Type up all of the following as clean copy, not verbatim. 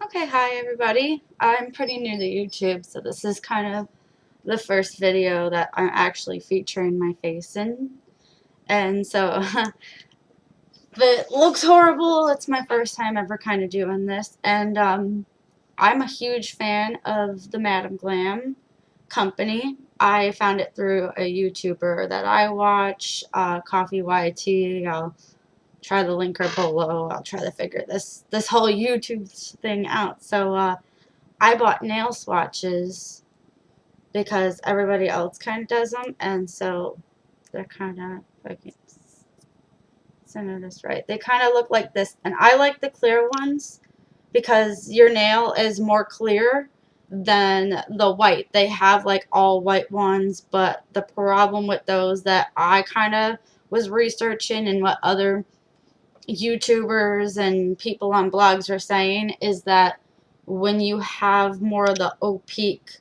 Okay, hi everybody. I'm pretty new to YouTube, so this is kind of the first video that I'm actually featuring my face in. And so, if it looks horrible, it's my first time ever kind of doing this. And I'm a huge fan of the Madam Glam company. I found it through a YouTuber that I watch, Koffee YT. I'll try to link her below. I'll try to figure this whole YouTube thing out. So, I bought nail swatches because everybody else kind of does them, and so they're kind of, if I can center this right, they kind of look like this, and I like the clear ones because your nail is more clear than the white. They have like all white ones, but the problem with those that I kind of was researching and what other YouTubers and people on blogs are saying is that when you have more of the opaque,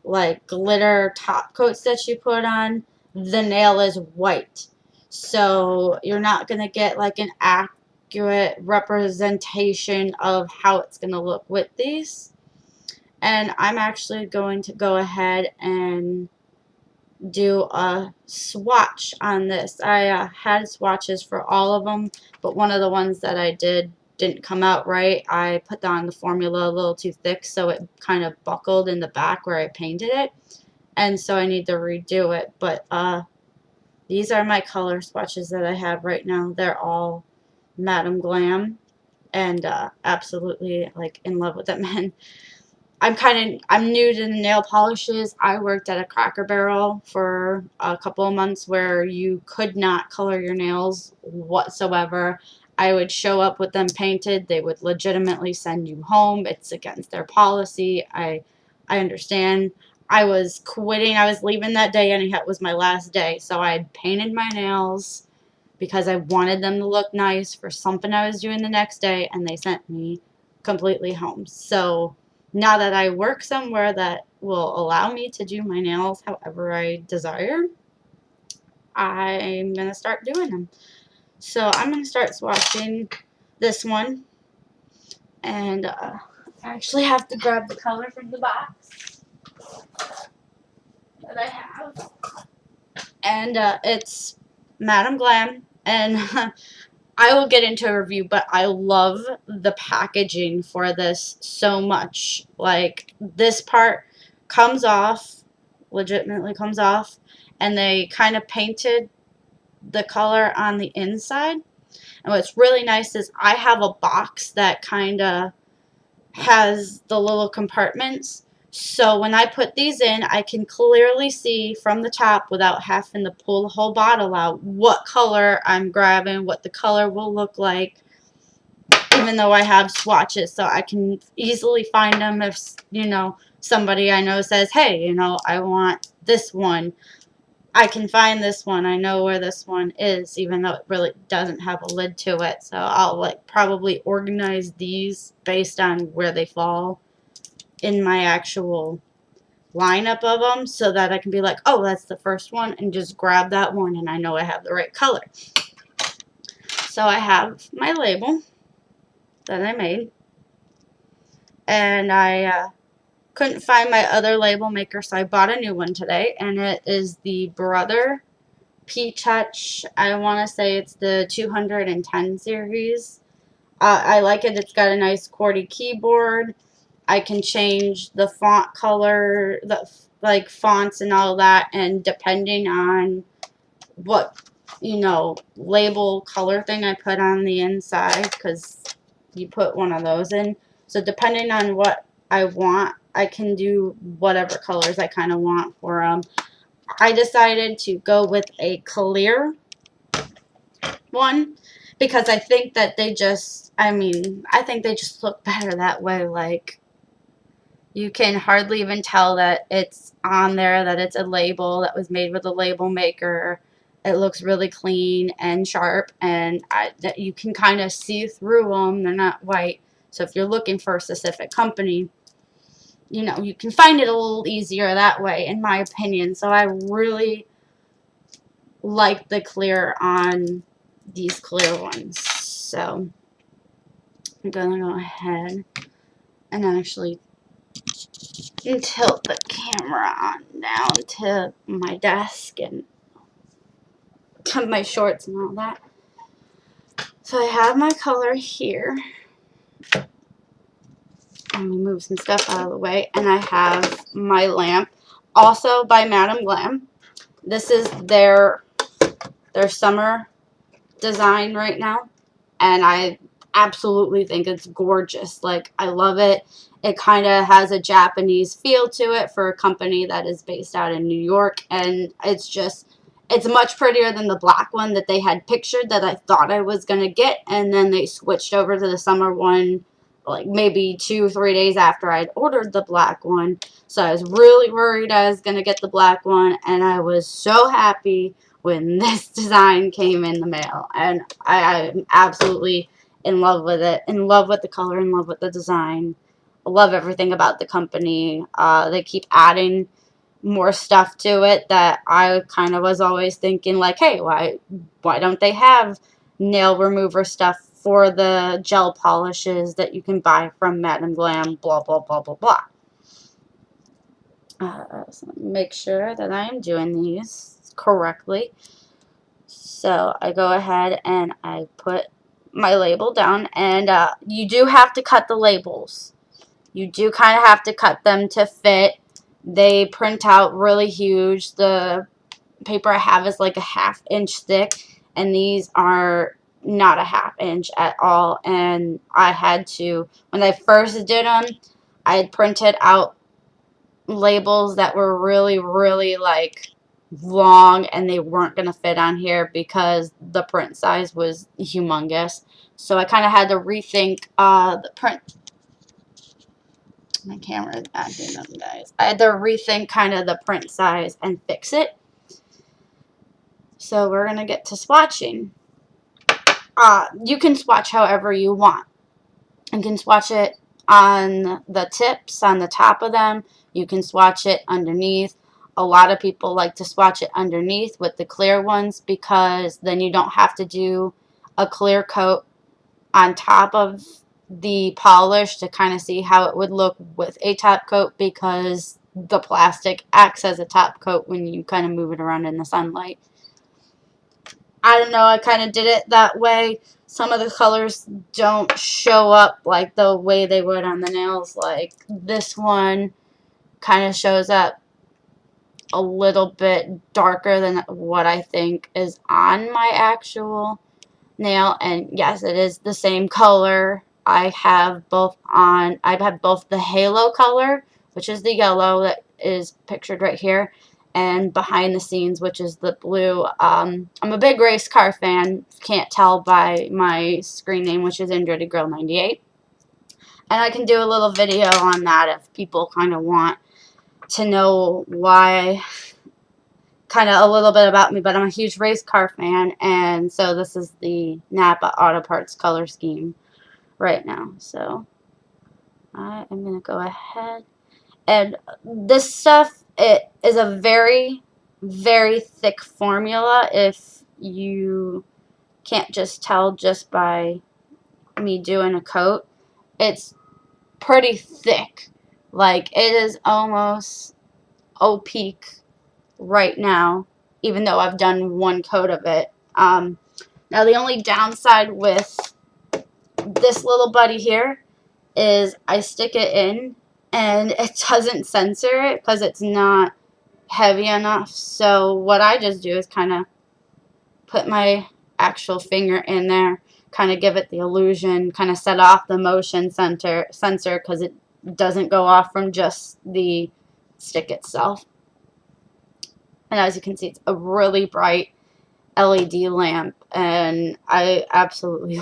like glitter top coats that you put on, the nail is white. So you're not going to get like an accurate representation of how it's going to look with these. And I'm actually going to go ahead and do a swatch on this. I had swatches for all of them, but one of the ones that I didn't come out right. I put on the formula a little too thick, so it kind of buckled in the back where I painted it, and so I need to redo it. But these are my color swatches that I have right now. They're all Madam Glam, and absolutely like in love with them. And I'm new to the nail polishes. I worked at a Cracker Barrel for a couple of months where you could not color your nails whatsoever. I would show up with them painted. They would legitimately send you home. It's against their policy. I understand. I was quitting. I was leaving that day anyhow. It was my last day. So I painted my nails because I wanted them to look nice for something I was doing the next day, and they sent me completely home. So now that I work somewhere that will allow me to do my nails however I desire, I'm going to start doing them. So I'm going to start swatching this one. And I actually have to grab the color from the box that I have. And it's Madam Glam. And I will get into a review, but I love the packaging for this so much. Like, this part comes off, legitimately comes off, and they kind of painted the color on the inside. And what's really nice is I have a box that kind of has the little compartments. So when I put these in, I can clearly see from the top without having to pull the whole bottle out what color I'm grabbing, what the color will look like, even though I have swatches. So I can easily find them if, somebody I know says, hey, I want this one. I can find this one. I know where this one is, even though it really doesn't have a lid to it. So I'll probably organize these based on where they fall in my actual lineup of them, so that I can be like, oh, that's the first one, and just grab that one, and I know I have the right color. So I have my label that I made, and I couldn't find my other label maker, so I bought a new one today, and it is the Brother P-Touch. I want to say it's the 210 series. I like it. It's got a nice QWERTY keyboard. I can change the font color, the fonts and all that, and depending on what, label color thing I put on the inside, because you put one of those in. So depending on what I want, I can do whatever colors I kind of want for them. I decided to go with a clear one because I think that they just, I think they just look better that way. Like, you can hardly even tell that it's on there, that it's a label that was made with a label maker. It looks really clean and sharp, and that you can kind of see through them. They're not white. So if you're looking for a specific company, you can find it a little easier that way, in my opinion. So I really like the clear on these clear ones. So I'm going to go ahead and actually tilt the camera on down to my desk and to my shorts and all that. So I have my color here. Let me move some stuff out of the way. And I have my lamp, also by Madam Glam. This is their summer design right now, and I absolutely think it's gorgeous. Like, I love it. It kind of has a Japanese feel to it for a company that is based out in New York, and it's much prettier than the black one that they had pictured that I thought I was going to get, and then they switched over to the summer one like maybe 2-3 days after I'd ordered the black one. So I was really worried I was going to get the black one, and I was so happy when this design came in the mail. And I'm absolutely in love with it, in love with the color, in love with the design. I love everything about the company. They keep adding more stuff to it that I kind of was always thinking, like, hey, why don't they have nail remover stuff for the gel polishes that you can buy from Madam Glam, blah, blah, blah, blah, blah. So make sure that I am doing these correctly. So I go ahead and I put my label down, and you do have to cut the labels. You do kind of have to cut them to fit. They print out really huge. The paper I have is like a 1/2 inch thick, and these are not a 1/2 inch at all. And I had to, when I first did them, I had printed out labels that were really, really like long, and they weren't going to fit on here because the print size was humongous. So I kind of had to rethink the print. My camera is acting up, guys. I had to rethink kind of the print size and fix it. So we're going to get to swatching. You can swatch however you want. You can swatch it on the tips, on the top of them. You can swatch it underneath. A lot of people like to swatch it underneath with the clear ones because then you don't have to do a clear coat on top of the polish to kind of see how it would look with a top coat, because the plastic acts as a top coat when you kind of move it around in the sunlight. I don't know, I kind of did it that way. Some of the colors don't show up like the way they would on the nails. Like this one kind of shows up a little bit darker than what I think is on my actual nail. And yes, it is the same color. I have both the Halo color, which is the yellow that is pictured right here, and behind the scenes, which is the blue. I'm a big race car fan. Can't tell by my screen name, which is Indready Girl 98. And I can do a little video on that if people kind of want to know why, kind of a little bit about me. But I'm a huge race car fan, and so this is the Napa Auto Parts color scheme right now. So I am going to go ahead. And this stuff, it is a very, very thick formula. If you can't just tell just by me doing a coat, it's pretty thick. Like, it is almost opaque right now, even though I've done one coat of it. Now, the only downside with this little buddy here is I stick it in and it doesn't censor it because it's not heavy enough. So what I just do is kind of put my actual finger in there, kind of give it the illusion, kind of set off the motion sensor because it doesn't go off from just the stick itself. And as you can see, it's a really bright LED lamp, and I absolutely,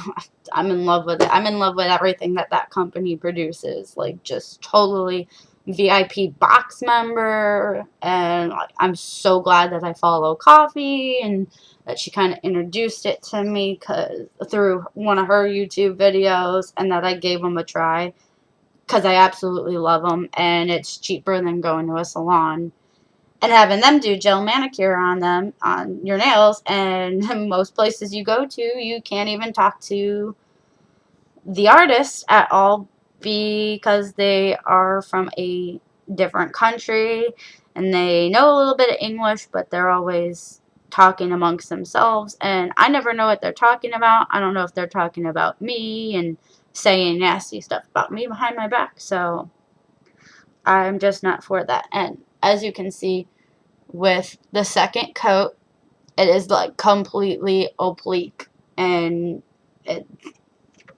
I'm in love with it. I'm in love with everything that company produces. Like, just totally VIP box member, and I'm so glad that I follow Koffee and that she kind of introduced it to me through one of her YouTube videos, and that I gave them a try because I absolutely love them, and it's cheaper than going to a salon and having them do gel manicure on them, on your nails. And most places you go to, you can't even talk to the artist at all because they are from a different country and they know a little bit of English, but they're always talking amongst themselves, and I never know what they're talking about. I don't know if they're talking about me and saying nasty stuff about me behind my back, so I'm just not for that. And as you can see with the second coat, it is like completely oblique, and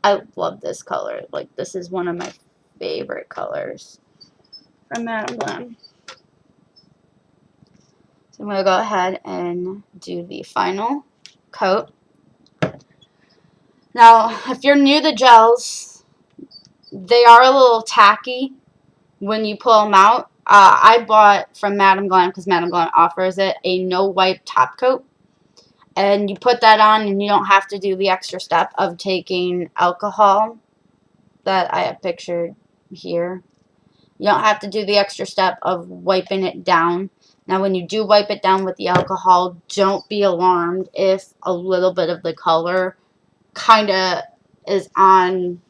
I love this color. Like, this is one of my favorite colors from Madam Glam. So I'm going to go ahead and do the final coat. Now, if you're new to gels, they are a little tacky when you pull them out. I bought from Madam Glam, because Madam Glam offers it, a no-wipe top coat. And you put that on and you don't have to do the extra step of taking alcohol that I have pictured here. You don't have to do the extra step of wiping it down. Now, when you do wipe it down with the alcohol, don't be alarmed if a little bit of the color kind of is on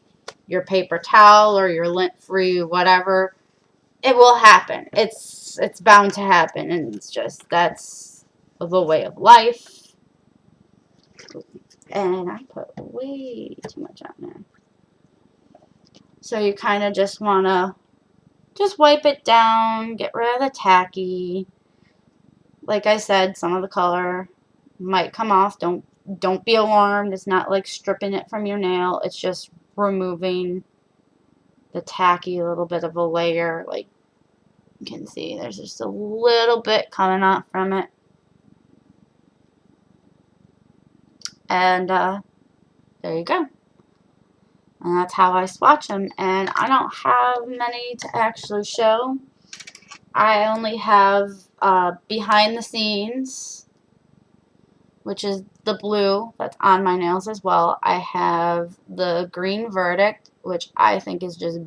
your paper towel or your lint-free, whatever. It will happen. It's bound to happen, and it's just, that's the way of life. And I put way too much on there. So you kind of just want to just wipe it down, get rid of the tacky. Like I said, some of the color might come off. Don't be alarmed. It's not like stripping it from your nail. It's just removing the tacky little bit of a layer. Like you can see, there's just a little bit coming off from it. And there you go. And that's how I swatch them. And I don't have many to actually show. I only have behind the scenes, which is the blue that's on my nails as well. I have the green verdict, which I think is just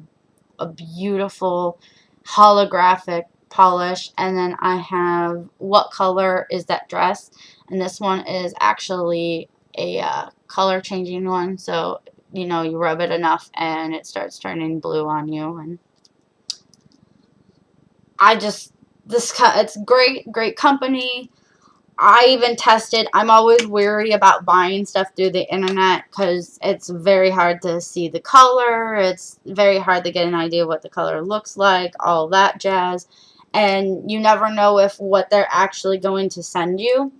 a beautiful holographic polish. And then I have What Color Is That Dress? And this one is actually a color changing one. So, you know, you rub it enough and it starts turning blue on you. And it's great company. I even tested. I'm always weary about buying stuff through the internet because it's very hard to see the color. It's very hard to get an idea what the color looks like, all that jazz. And you never know if what they're actually going to send you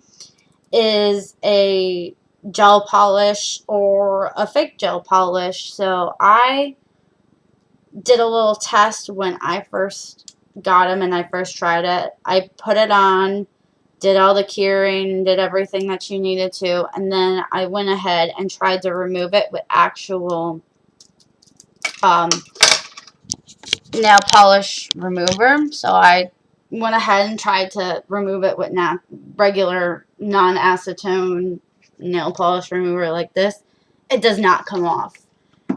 is a gel polish or a fake gel polish. So I did a little test when I first got them and I first tried it. I put it on, did all the curing, did everything that you needed to, and then I went ahead and tried to remove it with actual nail polish remover. So I went ahead and tried to remove it with regular non-acetone nail polish remover like this. It does not come off.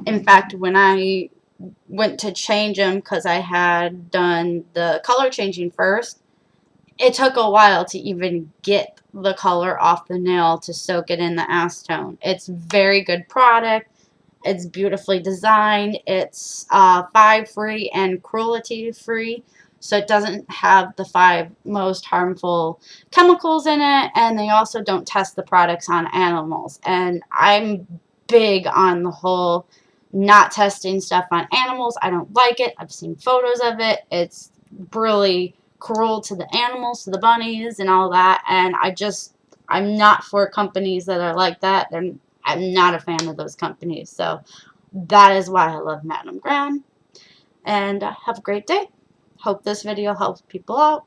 In fact, when I went to change them, because I had done the color changing first, it took a while to even get the color off the nail to soak it in the acetone. It's very good product. It's beautifully designed. It's 5-free and cruelty-free. So it doesn't have the 5 most harmful chemicals in it. And they also don't test the products on animals. And I'm big on the whole not testing stuff on animals. I don't like it. I've seen photos of it. It's really cruel to the animals, to the bunnies and all that, and I'm not for companies that are like that. I'm not a fan of those companies, so that is why I love Madam Glam. And have a great day. Hope this video helps people out.